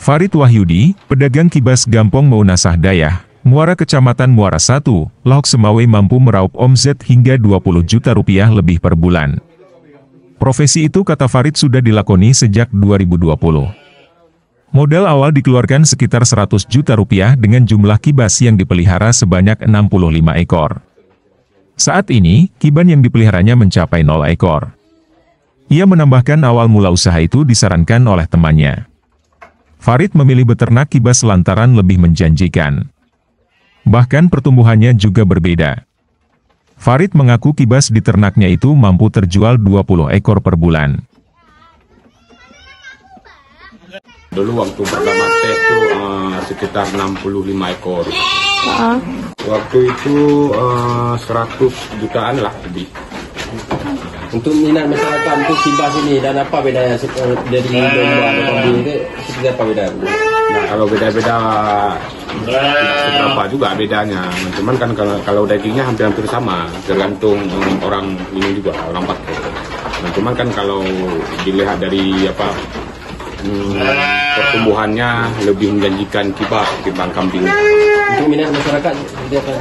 Farid Wahyudi, pedagang kibas Gampong Maunasah Dayah, Muara Kecamatan Muara 1, Lok Semawe mampu meraup omset hingga 20 juta rupiah lebih per bulan. Profesi itu kata Farid sudah dilakoni sejak 2020. Modal awal dikeluarkan sekitar 100 juta rupiah dengan jumlah kibas yang dipelihara sebanyak 65 ekor. Saat ini, kiban yang dipeliharanya mencapai 0 ekor. Ia menambahkan awal mula usaha itu disarankan oleh temannya. Farid memilih beternak kibas lantaran lebih menjanjikan. Bahkan pertumbuhannya juga berbeda. Farid mengaku kibas di ternaknya itu mampu terjual 20 ekor per bulan. Dulu waktu pertama tes itu sekitar 65 ekor. Waktu itu 100 jutaan lah lebih. Untuk minat masyarakat untuk kibas ini dan apa bedanya dari domba atau kambing itu seperti apa bedanya? Nah kalau beda-beda tidak seberapa juga bedanya. Cuman kan kalau dagingnya hampir-hampir sama, tergantung orang ini juga orang pakai. Nah, cuman kan kalau dilihat dari pertumbuhannya lebih menjanjikan kibas ketimbang kambing. Untuk minat masyarakat seperti apa?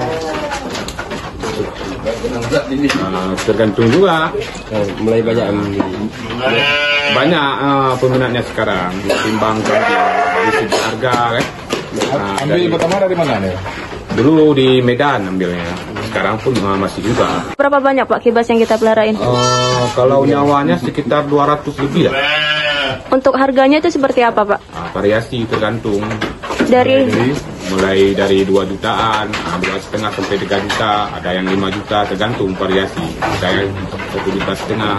Tergantung juga. Mulai banyak peminatnya sekarang ketimbang kambing dari segi harga kan. Ambil pertama dari mana nih? Dulu di Medan ambilnya, sekarang pun masih juga. Berapa banyak Pak kibas yang kita peliharain? Kalau nyawanya sekitar 200 lebih lah. Untuk harganya itu seperti apa Pak? Variasi tergantung. Mulai dari 2 jutaan, 2,5 sampai 3 juta, ada yang 5 juta, tergantung variasi. Ada yang 1,5 juta,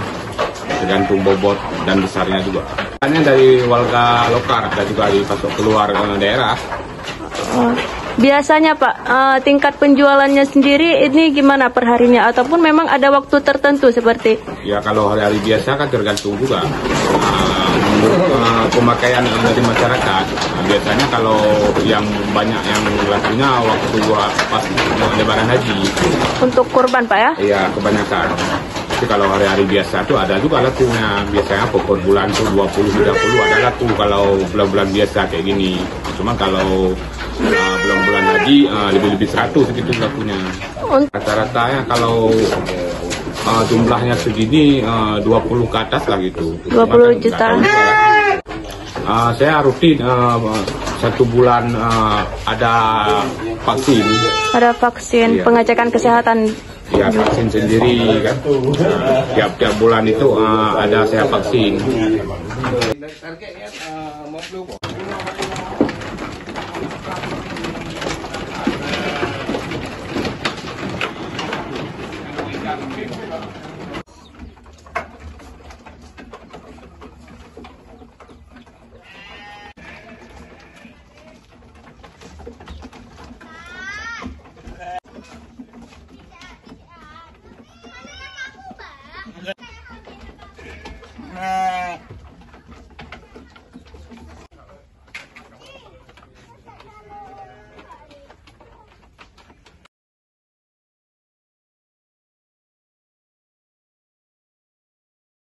tergantung bobot dan besarnya juga. Hanya dari warga lokal, ada juga dipasok keluar daerah. Biasanya Pak, tingkat penjualannya sendiri ini gimana perharinya? Ataupun memang ada waktu tertentu seperti? Ya kalau hari-hari biasa kan tergantung juga. Pemakaian dari masyarakat. Biasanya kalau yang banyak yang lakunya waktu pas lebaran haji. Untuk kurban Pak ya? Iya kebanyakan. Tapi kalau hari-hari biasa tuh ada juga lakunya. Biasanya per bulan tuh 20-30 ada laku kalau bulan-bulan biasa kayak gini. Cuma kalau bulan-bulan haji lebih-lebih 100 gitu lakunya. Rata-ratanya kalau jumlahnya segini 20 ke atas lah gitu. 20 juta. Saya rutin 1 bulan ada vaksin. Ada vaksin, iya. Pengecekan kesehatan. Ya vaksin sendiri kan. Tiap bulan itu ada saya vaksin.